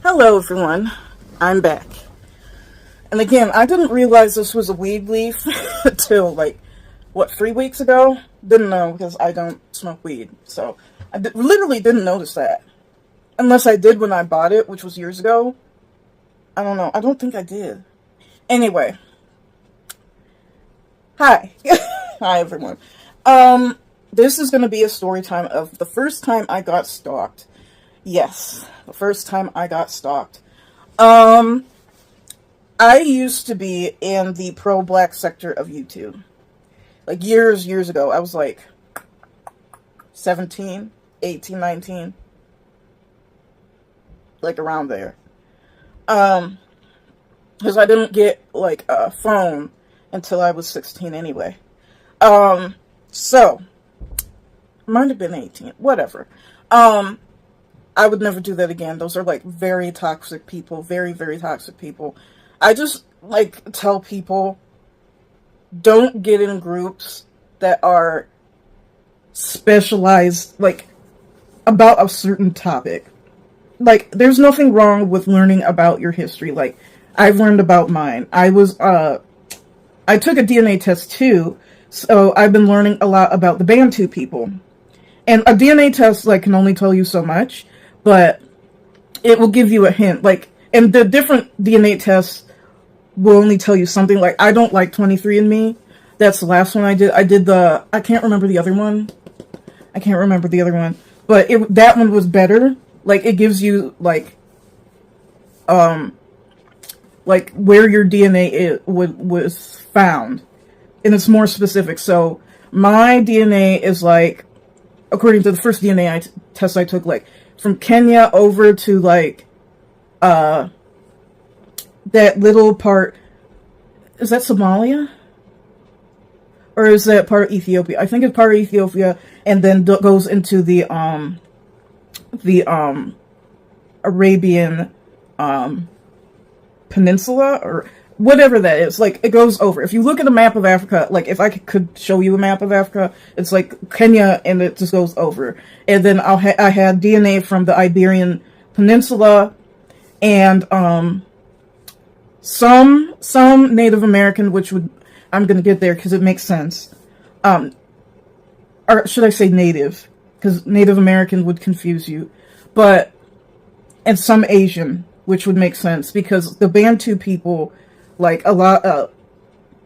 Hello, everyone. I'm back. And again, I didn't realize this was a weed leaf until, 3 weeks ago? Didn't know because I don't smoke weed. So, literally didn't notice that. Unless I did when I bought it, which was years ago. I don't know. I don't think I did. Anyway. Hi. Hi, everyone. This is going to be a story time of the first time I got stalked. Yes, the first time I got stalked. I used to be in the pro-black sector of YouTube. Like years ago. I was like 17, 18, 19. Like around there. Because I didn't get like a phone until I was 16 anyway. So might have been 18. Whatever. I would never do that again. Those are like very toxic people. Very, very toxic people. I just like tell people, don't get in groups that are specialized, like, about a certain topic. Like, there's nothing wrong with learning about your history. Like, I've learned about mine. I took a DNA test too, so I've been learning a lot about the Bantu people. And a DNA test, like, can only tell you so much, but it will give you a hint. Like, and the different DNA tests will only tell you something. Like, I don't like 23andMe. That's the last one I did. I can't remember the other one. But that one was better. Like, it gives you, like where your DNA was found. And it's more specific. So, my DNA is, like, according to the first DNA test I took, like, from Kenya over to, like, that little part. Is that Somalia? Or is that part of Ethiopia? I think it's part of Ethiopia, and then goes into the Arabian, Peninsula, or whatever that is. Like, it goes over. If you look at a map of Africa, like, if I could show you a map of Africa, it's like Kenya, and it just goes over. And then I had DNA from the Iberian Peninsula, and some Native American, which I'm gonna get there because it makes sense. Or should I say Native? Because Native American would confuse you. And some Asian, which would make sense because the Bantu people, like, a lot,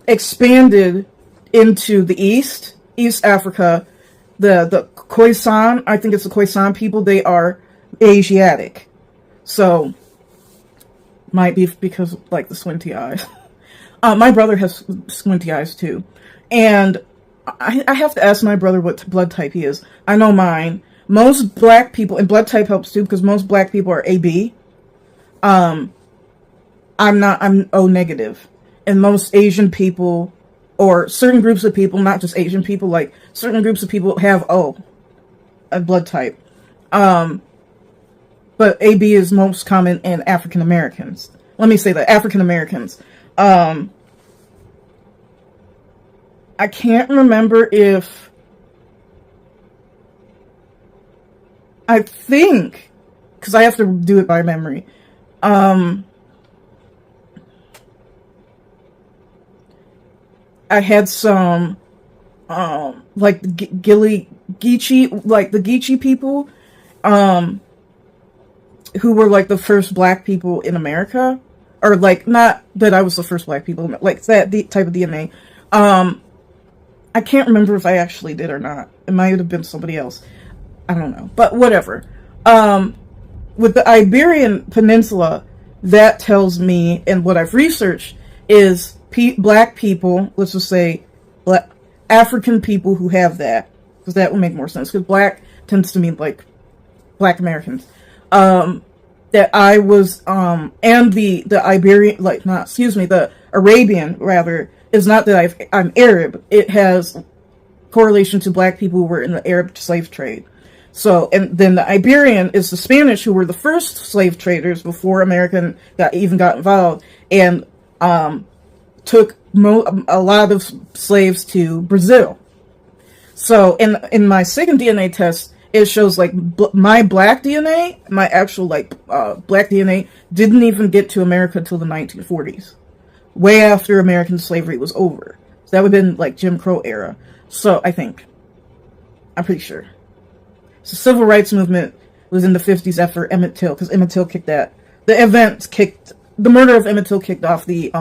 expanded into the East Africa. The Khoisan, I think it's the Khoisan people, they are Asiatic. So, might be because, like, the squinty eyes. My brother has squinty eyes too. And I have to ask my brother what blood type he is. I know mine. Most black people, and blood type helps too, because most black people are AB. I'm O negative. And most Asian people, or certain groups of people, not just Asian people, like certain groups of people have O, a blood type. But AB is most common in African Americans. Let me say that, African Americans. I can't remember if, I think, because I have to do it by memory. I had some, like, Geechee, like, the Geechee people, who were, like, the first black people in America. Or, like, not that I was the first black people, like, that type of DNA. I can't remember if I actually did or not. It might have been somebody else. I don't know. But whatever. With the Iberian Peninsula, that tells me, and what I've researched, is black people, let's just say African people who have that. Because that would make more sense. Because black tends to mean, like, black Americans. That I was, and the Iberian, like, not, excuse me, the Arabian, rather, is not that I'm Arab. It has correlation to black people who were in the Arab slave trade. So, and then the Iberian is the Spanish, who were the first slave traders before American got involved, and took a lot of slaves to Brazil. So, in my second DNA test, it shows like my black DNA, my actual like black DNA didn't even get to America till the 1940s, way after American slavery was over. So that would have been like Jim Crow era. So I'm pretty sure. So civil rights movement was in the 50s after Emmett Till, because Emmett Till kicked that. The murder of Emmett Till kicked off the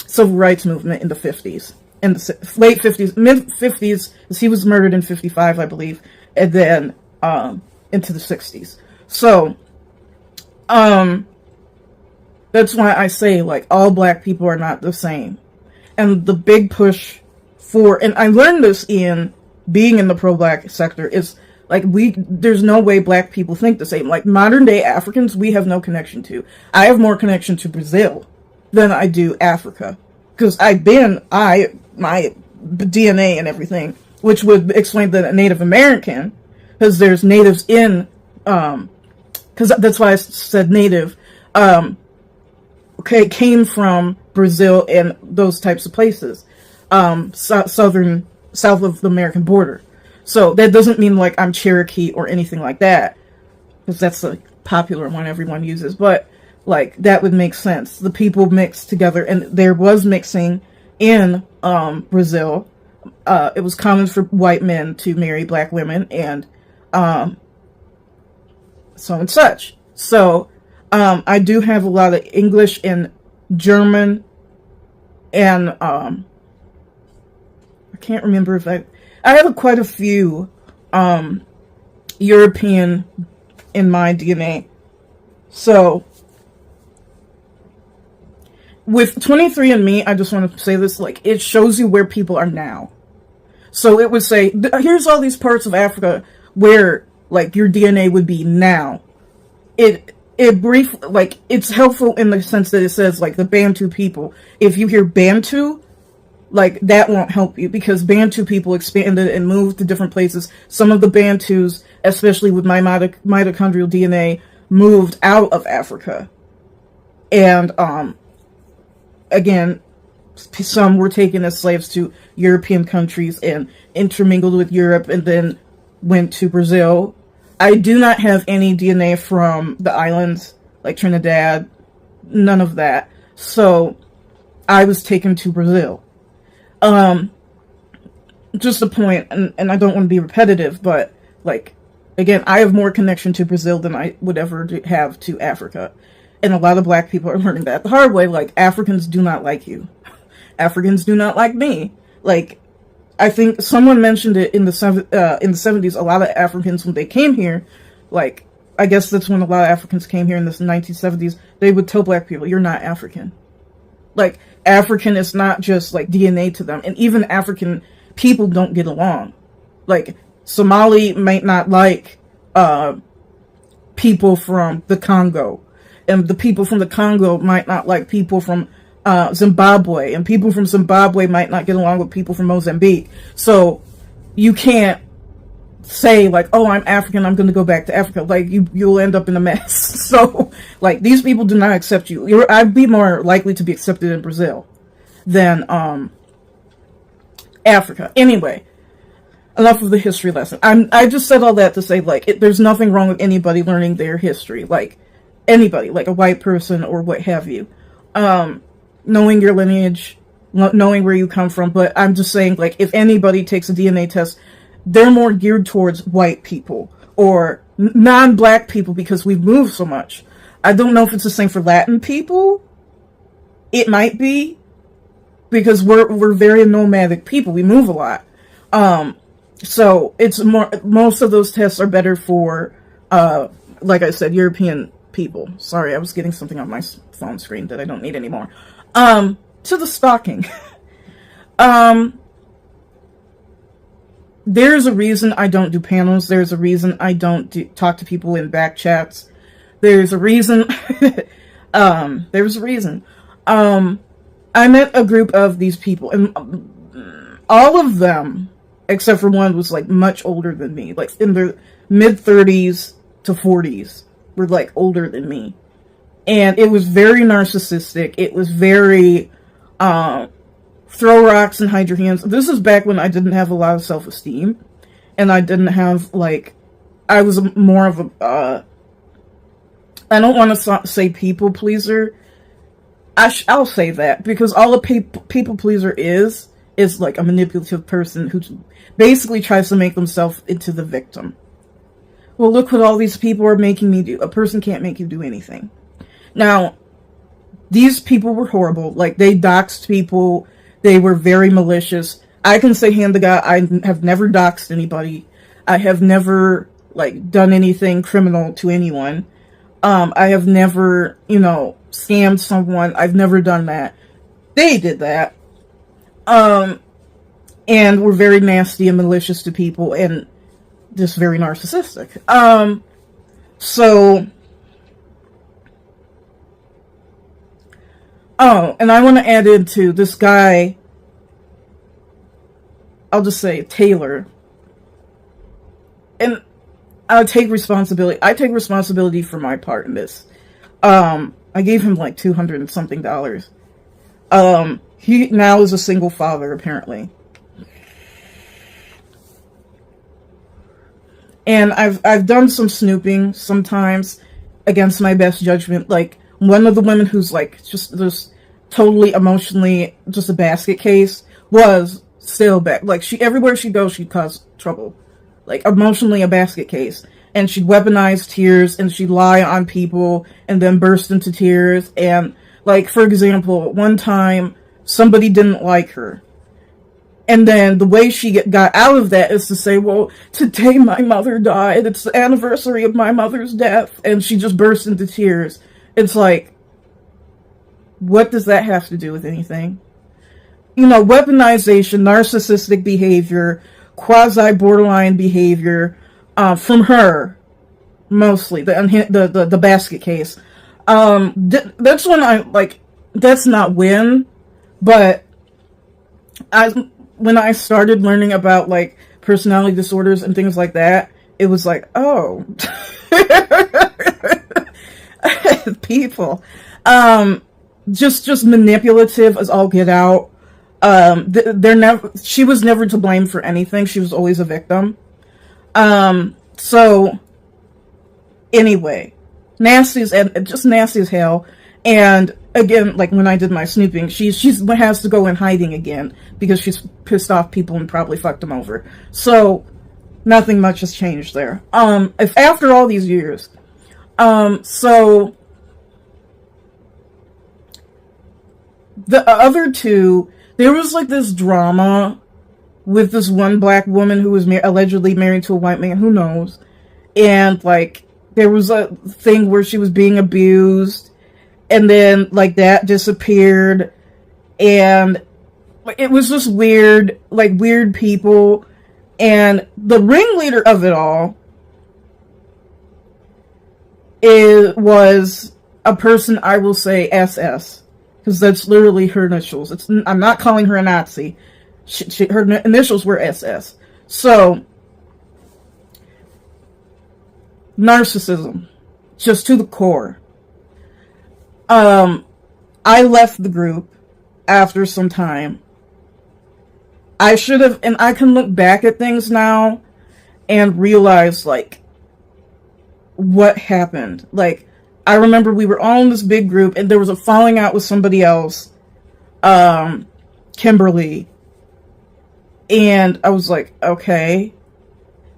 civil rights movement in the 50s. In the late 50s, mid 50s, because he was murdered in 55, I believe, and then into the 60s. So, that's why I say, like, all black people are not the same. And the big push for, and I learned this in being in the pro-black sector, is, like, there's no way black people think the same. Like, modern-day Africans, we have no connection to. I have more connection to Brazil than I do Africa. Because my DNA and everything, which would explain the Native American, because there's natives in, because that's why I said native, came from Brazil and those types of places, south of the American border. So that doesn't mean like I'm Cherokee or anything like that, because that's the popular one everyone uses, but like that would make sense. The people mixed together, and there was mixing in Brazil. It was common for white men to marry black women, and so and such. So I do have a lot of English and German, and I can't remember if I have quite a few European in my DNA. So with 23andMe, I just want to say this, like, it shows you where people are now. So it would say, here's all these parts of Africa where, like, your DNA would be now. It's helpful in the sense that it says, like, the Bantu people. If you hear Bantu, like, that won't help you, because Bantu people expanded and moved to different places. Some of the Bantus, especially with my mitochondrial DNA, moved out of Africa. And, again, some were taken as slaves to European countries and intermingled with Europe and then went to Brazil. I do not have any DNA from the islands, like Trinidad, none of that. So I was taken to Brazil. Just a point, and I don't want to be repetitive, but, like, again, I have more connection to Brazil than I would ever have to Africa. And a lot of black people are learning that the hard way. Like, Africans do not like you. Africans do not like me. Like, I think someone mentioned it in the 70s. A lot of Africans, when they came here, like, I guess that's when a lot of Africans came here in the 1970s, they would tell black people, you're not African. Like, African is not just, like, DNA to them. And even African people don't get along. Like, Somali might not like people from the Congo. And the people from the Congo might not like people from Zimbabwe. And people from Zimbabwe might not get along with people from Mozambique. So you can't say, like, oh, I'm African, I'm going to go back to Africa. Like, you'll end up in a mess. So, like, these people do not accept you. I'd be more likely to be accepted in Brazil than Africa. Anyway, enough of the history lesson. I just said all that to say, like, there's nothing wrong with anybody learning their history. Like, anybody, like a white person or what have you. Knowing your lineage, knowing where you come from. But I'm just saying, like, if anybody takes a DNA test, they're more geared towards white people or non-black people because we've moved so much. I don't know if it's the same for Latin people. It might be, because we're very nomadic people. We move a lot. So it's more, most of those tests are better for, like I said, European people. Sorry, I was getting something on my phone screen that I don't need anymore. To the stalking. There's a reason I don't do panels. There's a reason I don't talk to people in back chats. There's a reason. There's a reason. I met a group of these people, and all of them, except for one, was like much older than me, like in their mid-30s to 40s, were like older than me. And it was very narcissistic. It was very, throw rocks and hide your hands. This is back when I didn't have a lot of self-esteem. And I didn't have, like, I was more of a, I don't want to say people pleaser. I'll say that, because all a people pleaser is like a manipulative person who basically tries to make themselves into the victim. Well, look what all these people are making me do. A person can't make you do anything. Now, these people were horrible. Like, they doxed people. They were very malicious. I can say, hand to God, I have never doxed anybody. I have never, like, done anything criminal to anyone. I have never, scammed someone. I've never done that. They did that. And were very nasty and malicious to people and just very narcissistic. And I want to add into this guy, I'll just say Taylor. And I take responsibility. I take responsibility for my part in this. I gave him like $200 and something. He now is a single father, apparently. And I've done some snooping sometimes against my best judgment. Like, one of the women who's like just totally emotionally just a basket case was still back. Like, everywhere she goes, she'd cause trouble. Like, emotionally a basket case. And she'd weaponize tears, and she'd lie on people, and then burst into tears. And, like, for example, one time, somebody didn't like her. And then the way she got out of that is to say, well, today my mother died. It's the anniversary of my mother's death. And she just burst into tears. It's like, what does that have to do with anything? Weaponization, narcissistic behavior, quasi-borderline behavior, from her, mostly, the basket case. That's when I, like, that's not when, but when I started learning about, like, personality disorders and things like that, it was like, oh, people, just manipulative as all get out. She was never to blame for anything. She was always a victim. So anyway, just nasty as hell. And again, like when I did my snooping, she has to go in hiding again because she's pissed off people and probably fucked them over. So nothing much has changed there. If after all these years, so the other two, there was like this drama with this one black woman who was allegedly married to a white man, who knows, and like there was a thing where she was being abused, and then like that disappeared, and it was just weird, like weird people, and the ringleader of it all was a person I will say SS, because that's literally her initials. I'm not calling her a Nazi. Her initials were SS. So, narcissism, just to the core. I left the group after some time. I should have, and I can look back at things now and realize, like, what happened. Like, I remember we were all in this big group, and there was a falling out with somebody else, Kimberly. And I was like, okay.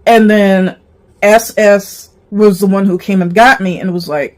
And then SS was the one who came and got me and was like,